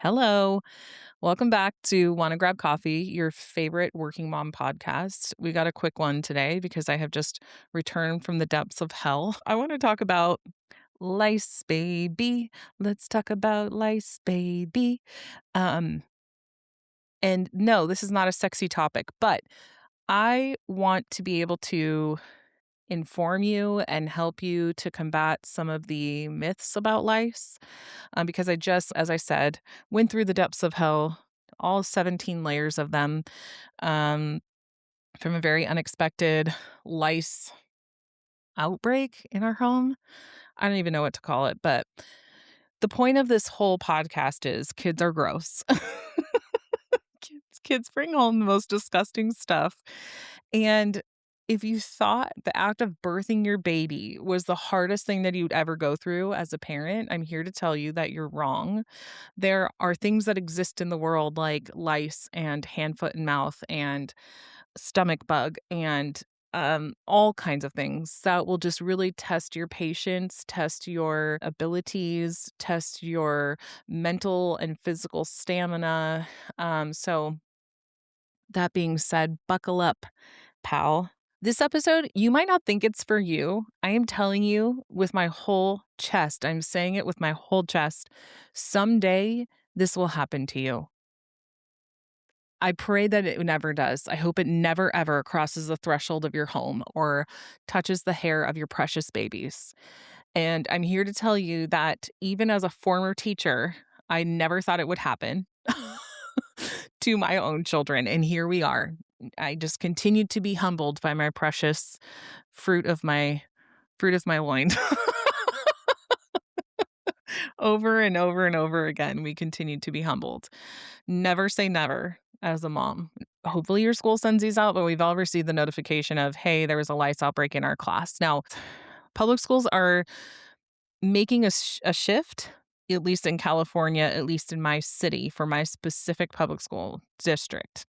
Hello. Welcome back to Wanna Grab Coffee, your favorite working mom podcast. We got a quick one today because I have just returned from the depths of hell. I want to talk about lice, baby. Let's talk about lice, baby. Um, and no, this is not a sexy topic, but I want to be able to inform you and help you to combat some of the myths about lice. Because I just, as I said, went through the depths of hell, all 17 layers of them, um, from a very unexpected lice outbreak in our home. I don't even know what to call it, but the point of this whole podcast is kids are gross. Kids bring home the most disgusting stuff. And if you thought the act of birthing your baby was the hardest thing that you'd ever go through as a parent, I'm here to tell you that you're wrong. There are things that exist in the world like lice and hand, foot, and mouth and stomach bug and all kinds of things that will just really test your patience, test your abilities, test your mental and physical stamina. So, that being said, buckle up, pal. This episode, you might not think it's for you. I am telling you with my whole chest, I'm saying it with my whole chest. Someday, this will happen to you. I pray that it never does. I hope it never, ever crosses the threshold of your home or touches the hair of your precious babies. And I'm here to tell you that even as a former teacher, I never thought it would happen to my own children. And here we are. I just continued to be humbled by my precious fruit of my loin. Over and over and over again, we continue to be humbled. Never say never as a mom. Hopefully your school sends these out, but we've all received the notification of, hey, there was a lice outbreak in our class. Now, public schools are making a shift, at least in California, at least in my city, for my specific public school district,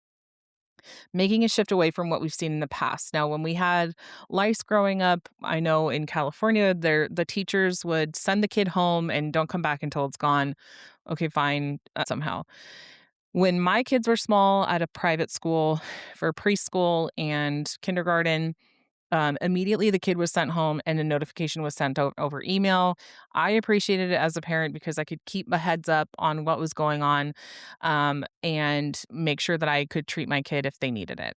making a shift away from what we've seen in the past. Now, when we had lice growing up, I know in California, the teachers would send the kid home and don't come back until it's gone. Okay, fine, somehow. When my kids were small at a private school for preschool and kindergarten, immediately the kid was sent home and a notification was sent over email. I appreciated it as a parent because I could keep a heads up on what was going on, and make sure that I could treat my kid if they needed it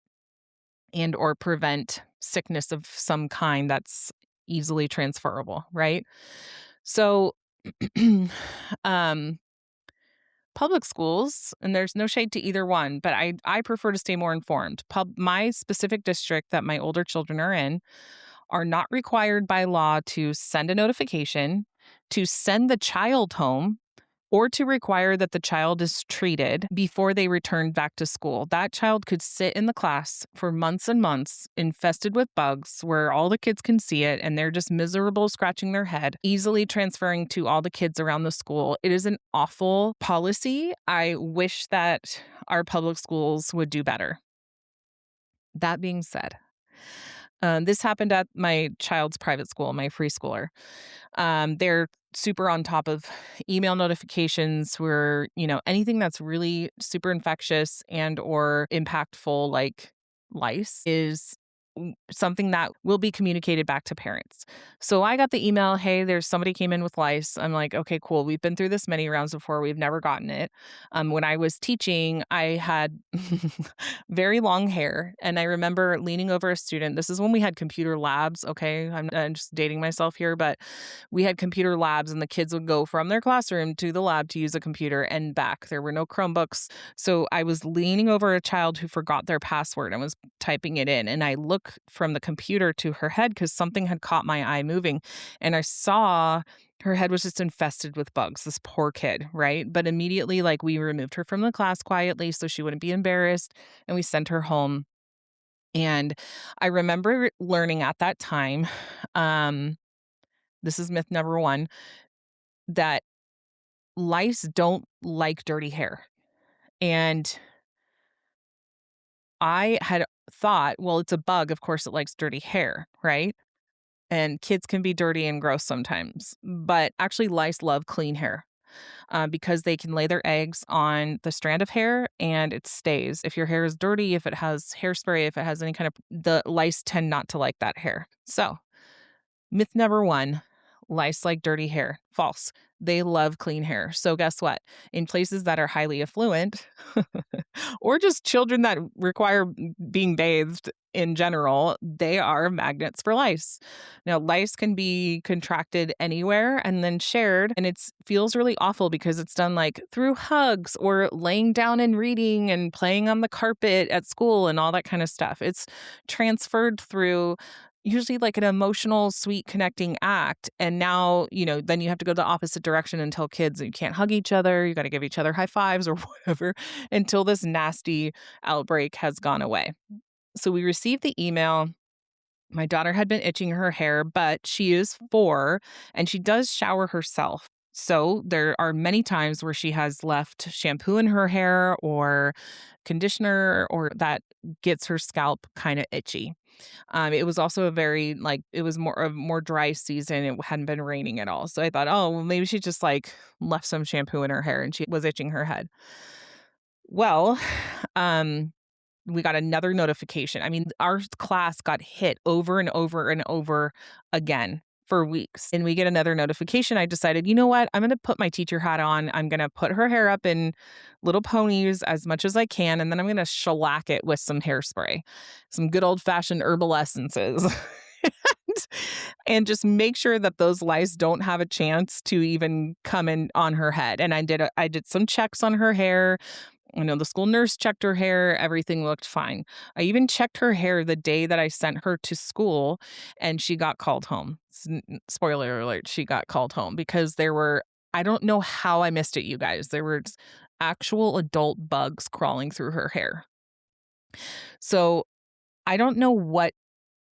and or prevent sickness of some kind that's easily transferable, right? So, um, public schools, and there's no shade to either one, but I prefer to stay more informed. My specific district that my older children are not required by law to send a notification, to send the child home, or to require that the child is treated before they return back to school. That child could sit in the class for months and months, infested with bugs, where all the kids can see it and they're just miserable, scratching their head, easily transferring to all the kids around the school. It is an awful policy. I wish that our public schools would do better. That being said, this happened at my child's private school, my preschooler. They're super on top of email notifications where, anything that's really super infectious and or impactful like lice is something that will be communicated back to parents. So I got the email, hey, there's somebody came in with lice. I'm like, okay, cool. We've been through this many rounds before. We've never gotten it. When I was teaching, I had very long hair. And I remember leaning over a student. This is when we had computer labs. Okay. I'm just dating myself here, but we had computer labs and the kids would go from their classroom to the lab to use a computer and back. There were no Chromebooks. So I was leaning over a child who forgot their password and was typing it in. And I look from the computer to her head because something had caught my eye moving. And I saw her head was just infested with bugs, this poor kid, right? But immediately, like, we removed her from the class quietly so she wouldn't be embarrassed. And we sent her home. And I remember learning at that time, um, this is myth number one, that lice don't like dirty hair. And I had thought, well, it's a bug. Of course, it likes dirty hair, right? And kids can be dirty and gross sometimes. But actually, lice love clean hair. because they can lay their eggs on the strand of hair and it stays. If your hair is dirty, if it has hairspray, if it has any kind of, the lice tend not to like that hair. So, myth number one, lice like dirty hair. False. They love clean hair. So, guess what? In places that are highly affluent, or just children that require being bathed in general, they are magnets for lice. Now, lice can be contracted anywhere and then shared, and it feels really awful because it's done like through hugs or laying down and reading and playing on the carpet at school and all that kind of stuff. It's transferred through usually like an emotional, sweet connecting act. And now, then you have to go the opposite direction and tell kids that you can't hug each other. You got to give each other high fives or whatever until this nasty outbreak has gone away. So we received the email. My daughter had been itching her hair, but she is 4 and she does shower herself. So there are many times where she has left shampoo in her hair or conditioner or that gets her scalp kind of itchy. It was also a very it was more dry season. It hadn't been raining at all. So I thought, oh, well, maybe she just left some shampoo in her hair and she was itching her head. Well, um, we got another notification. I mean, our class got hit over and over and over again for weeks. And we get another notification. I decided, you know what? I'm going to put my teacher hat on. I'm going to put her hair up in little ponies as much as I can. And then I'm going to shellac it with some hairspray, some good old fashioned herbal essences. And just make sure that those lice don't have a chance to even come in on her head. And I did some checks on her hair. The school nurse checked her hair. Everything looked fine. I even checked her hair the day that I sent her to school and she got called home. Spoiler alert, she got called home because I don't know how I missed it, you guys. There were actual adult bugs crawling through her hair. So I don't know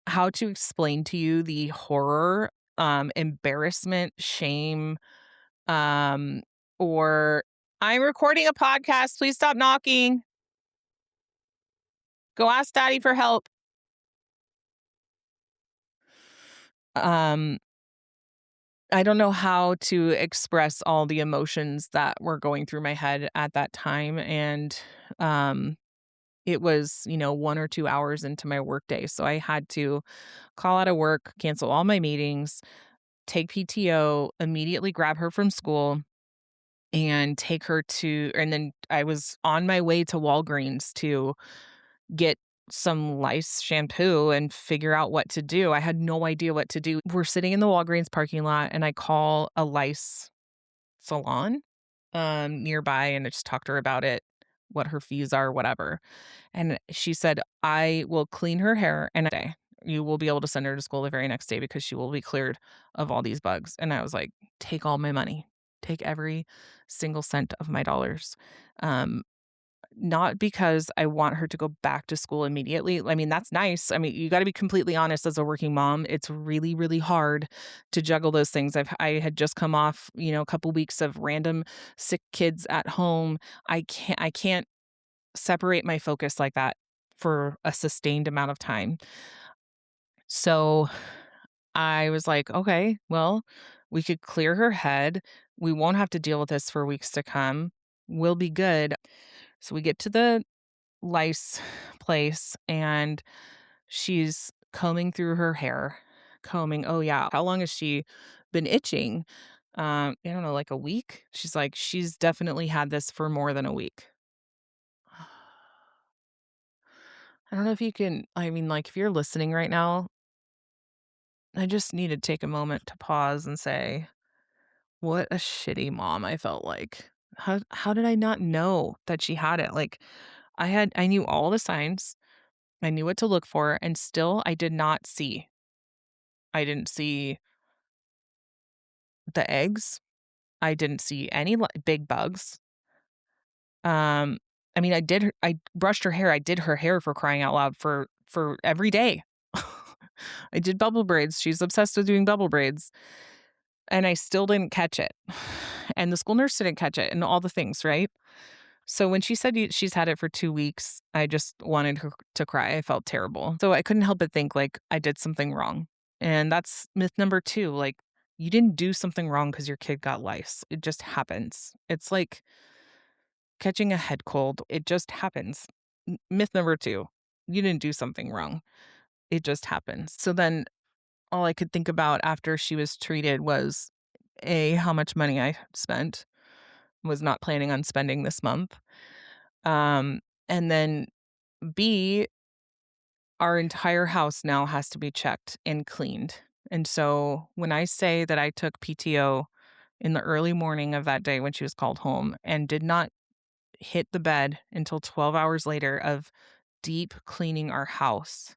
how to explain to you the horror, embarrassment, shame, um, or I'm recording a podcast. Please stop knocking. Go ask daddy for help. Um, I don't know how to express all the emotions that were going through my head at that time. And um, it was, 1 or 2 hours into my workday. So I had to call out of work, cancel all my meetings, take PTO, immediately grab her from school and and then I was on my way to Walgreens to get some lice shampoo and figure out what to do. I had no idea what to do. We're sitting in the Walgreens parking lot and I call a lice salon nearby and I just talked to her about it, what her fees are, whatever. And she said, I will clean her hair in a day. You will be able to send her to school the very next day because she will be cleared of all these bugs. And I was like, take all my money, take every single cent of my dollars. Um, Not because I want her to go back to school immediately. I mean, that's nice. I mean, you got to be completely honest as a working mom. It's really, really hard to juggle those things. I had just come off, a couple weeks of random sick kids at home. I can't separate my focus like that for a sustained amount of time. So I was like, okay, well, we could clear her head. We won't have to deal with this for weeks to come. We'll be good. So we get to the lice place and she's combing through her hair. Combing, oh yeah. How long has she been itching? I don't know, like a week? She's like, she's definitely had this for more than a week. I don't know if you can, I mean, if you're listening right now, I just need to take a moment to pause and say, what a shitty mom I felt like. How did I not know that she had it? I knew all the signs. I knew what to look for, and still I did not see. I didn't see the eggs. I didn't see any big bugs. Um, I mean, I brushed her hair. I did her hair for crying out loud for every day. I did bubble braids. She's obsessed with doing bubble braids, and I still didn't catch it. And the school nurse didn't catch it, and all the things, right? So when she said she's had it for 2 weeks, I just wanted her to cry. I felt terrible. So I couldn't help but think I did something wrong. And that's myth number 2. You didn't do something wrong because your kid got lice. It just happens. It's like catching a head cold. It just happens. Myth number 2, you didn't do something wrong. It just happens. So then all I could think about after she was treated was A, how much money I spent, was not planning on spending this month. Um, and then B, our entire house now has to be checked and cleaned. And so when I say that I took PTO in the early morning of that day when she was called home and did not hit the bed until 12 hours later of deep cleaning our house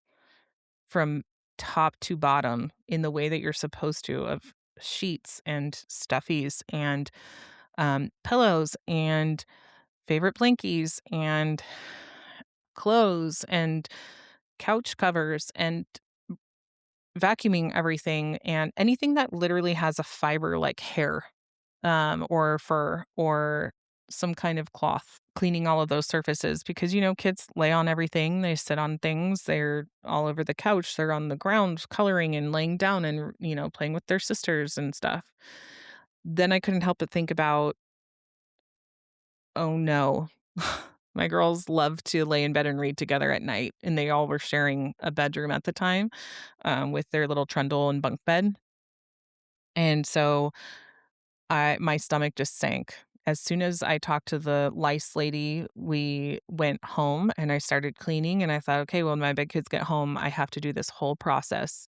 from top to bottom in the way that you're supposed to, of sheets and stuffies and pillows and favorite blankies and clothes and couch covers and vacuuming everything and anything that literally has a fiber like hair, or fur or some kind of cloth, cleaning all of those surfaces because, kids lay on everything. They sit on things. They're all over the couch. They're on the ground coloring and laying down and, playing with their sisters and stuff. Then I couldn't help but think about, oh no. My girls love to lay in bed and read together at night, and they all were sharing a bedroom at the time, with their little trundle and bunk bed. And so my stomach just sank. As soon as I talked to the lice lady, we went home and I started cleaning and I thought, okay, well, when my big kids get home, I have to do this whole process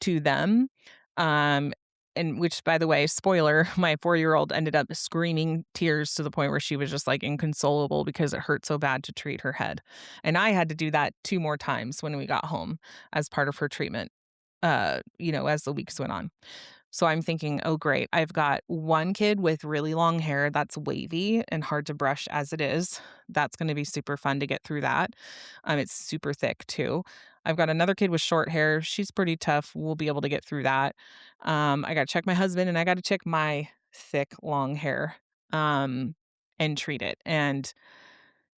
to them. Um, and which, by the way, spoiler, my 4-year-old ended up screaming tears to the point where she was just like inconsolable because it hurt so bad to treat her head. And I had to do that 2 more times when we got home as part of her treatment, as the weeks went on. So I'm thinking, "Oh, great. I've got one kid with really long hair that's wavy and hard to brush as it is. That's gonna be super fun to get through that. It's super thick too. I've got another kid with short hair. She's pretty tough. We'll be able to get through that. I gotta check my husband and I gotta check my thick, long hair, um, and treat it. And,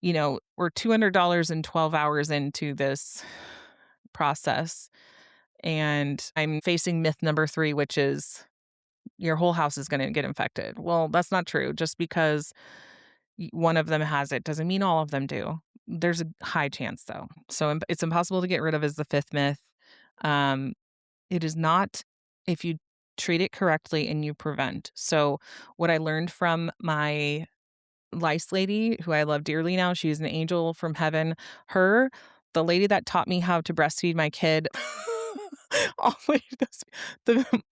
we're $200 and 12 hours into this process, and I'm facing myth number 3, which is your whole house is gonna get infected. Well, that's not true. Just because one of them has it doesn't mean all of them do. There's a high chance though. So it's impossible to get rid of is the 5th myth. Um, it is not if you treat it correctly and you prevent. So what I learned from my lice lady, who I love dearly now, she's an angel from heaven. The lady that taught me how to breastfeed my kid, always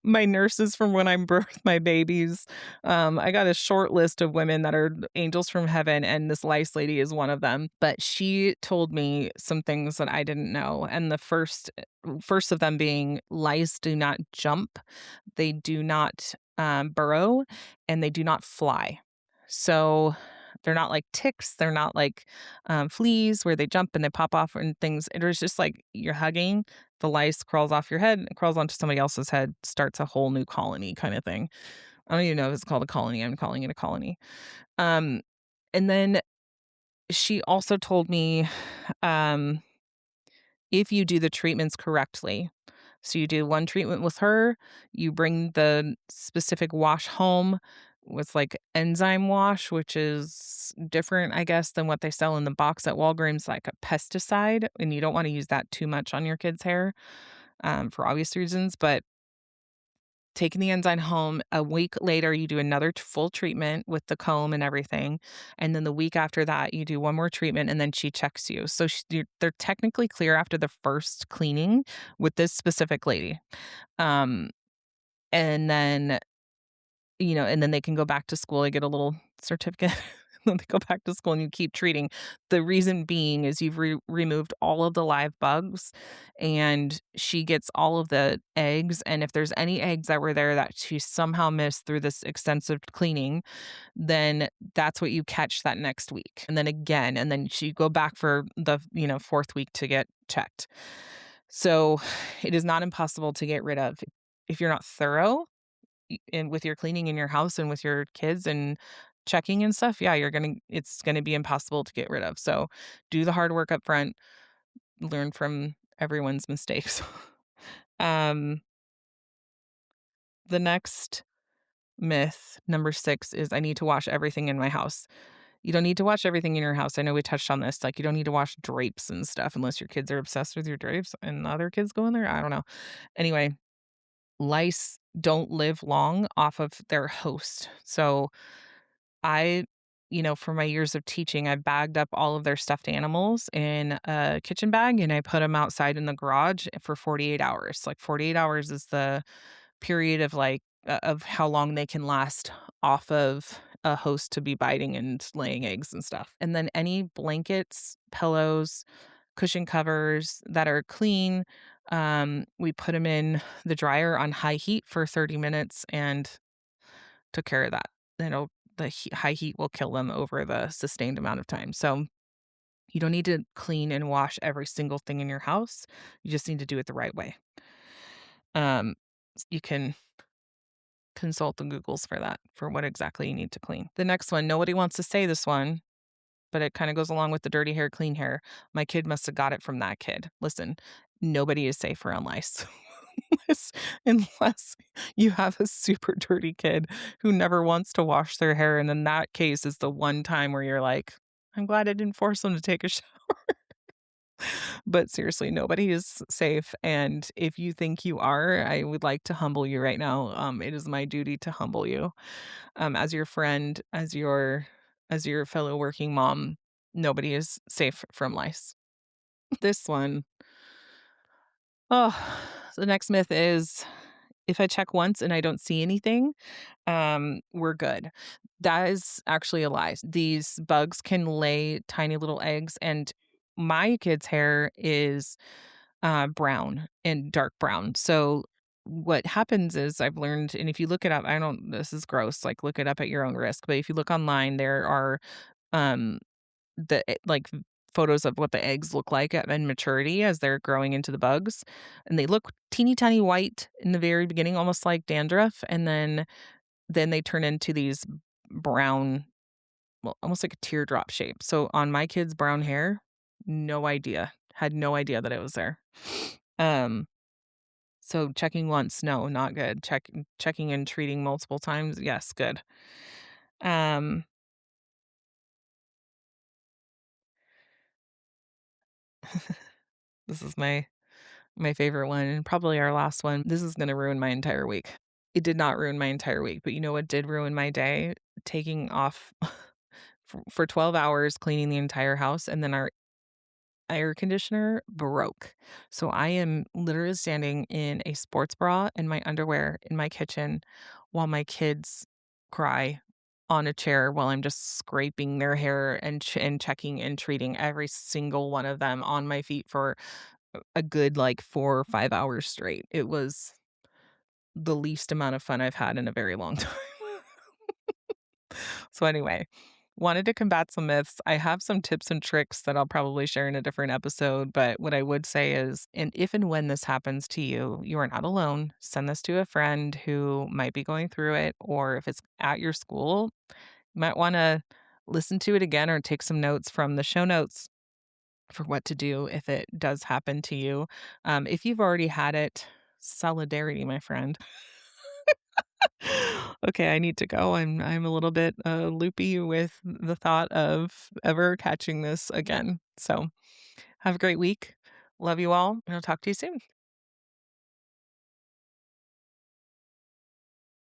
my nurses from when I birthed my babies. I got a short list of women that are angels from heaven, and this lice lady is one of them. But she told me some things that I didn't know, and the first of them being lice do not jump, they do not burrow, and they do not fly. So they're not like ticks. They're not like fleas where they jump and they pop off and things. It was just like you're hugging, the lice crawls off your head, it crawls onto somebody else's head, starts a whole new colony kind of thing. I don't even know if it's called a colony. I'm calling it a colony. Um, and then she also told me, um, if you do the treatments correctly. So you do one treatment with her, you bring the specific wash home with like enzyme wash, which is different, I guess, than what they sell in the box at Walgreens, like a pesticide. And you don't want to use that too much on your kid's hair, for obvious reasons. But taking the enzyme home, a week later, you do another full treatment with the comb and everything. And then the week after that, you do one more treatment and then she checks you. So they're technically clear after the first cleaning with this specific lady. Um, and then and then they can go back to school. They get a little certificate. Then they go back to school and you keep treating. The reason being is you've removed all of the live bugs and she gets all of the eggs. And if there's any eggs that were there that she somehow missed through this extensive cleaning, then that's what you catch that next week. And then again, and then she go back for the, 4th week to get checked. So it is not impossible to get rid of if you're not thorough and with your cleaning in your house and with your kids and checking and stuff, yeah, it's gonna be impossible to get rid of. So do the hard work up front, learn from everyone's mistakes. Um, The next myth, number 6, is I need to wash everything in my house. You don't need to wash everything in your house. I know we touched on this, like, you don't need to wash drapes and stuff unless your kids are obsessed with your drapes and other kids go in there, I don't know. Anyway, lice don't live long off of their host. So I for my years of teaching, I bagged up all of their stuffed animals in a kitchen bag and I put them outside in the garage for 48 hours. Like 48 hours is the period of of how long they can last off of a host to be biting and laying eggs and stuff. And then any blankets, pillows, cushion covers that are clean, we put them in the dryer on high heat for 30 minutes and took care of that. It'll high heat will kill them over the sustained amount of time. So you don't need to clean and wash every single thing in your house. You just need to do it the right way. You can consult the Googles for that, for what exactly you need to clean. The next one, nobody wants to say this one, but it kind of goes along with the dirty hair, clean hair. My kid must have got it from that kid. Listen, nobody is safe around lice. Unless you have a super dirty kid who never wants to wash their hair. And in that case is the one time where you're like, I'm glad I didn't force them to take a shower. But seriously, nobody is safe. And if you think you are, I would like to humble you right now. It is my duty to humble you. As your friend, as your fellow working mom, nobody is safe from lice. This one, oh, the next myth is if I check once and I don't see anything, we're good. That is actually a lie. These bugs can lay tiny little eggs, and my kid's hair is brown and dark brown. So what happens is I've learned, and if you look it up, I don't, this is gross, like look it up at your own risk. But if you look online, there are um like photos of what the eggs look like at in maturity as they're growing into the bugs. And they look teeny tiny white in the very beginning, almost like dandruff. And then they turn into these brown, well, almost like a teardrop shape. So on my kid's brown hair, no idea. Had no idea that it was there. Um, so checking once, no, not good. Checking and treating multiple times, yes, good. Um, this is my favorite one and probably our last one. This is gonna ruin my entire week. It did not ruin my entire week, but you know what did ruin my day? Taking off for 12 hours, cleaning the entire house, and then our air conditioner broke. So I am literally standing in a sports bra and my underwear in my kitchen while my kids cry on a chair while I'm just scraping their hair and and checking and treating every single one of them on my feet for a good like 4 or 5 hours straight. It was the least amount of fun I've had in a very long time. So anyway, wanted to combat some myths. I have some tips and tricks that I'll probably share in a different episode, but what I would say is, and if and when this happens to you, you are not alone. Send this to a friend who might be going through it, or if it's at your school, you might want to listen to it again or take some notes from the show notes for what to do if it does happen to you. If you've already had it, solidarity, my friend. Okay, I need to go. I'm a little bit loopy with the thought of ever catching this again. So have a great week. Love you all, and I'll talk to you soon.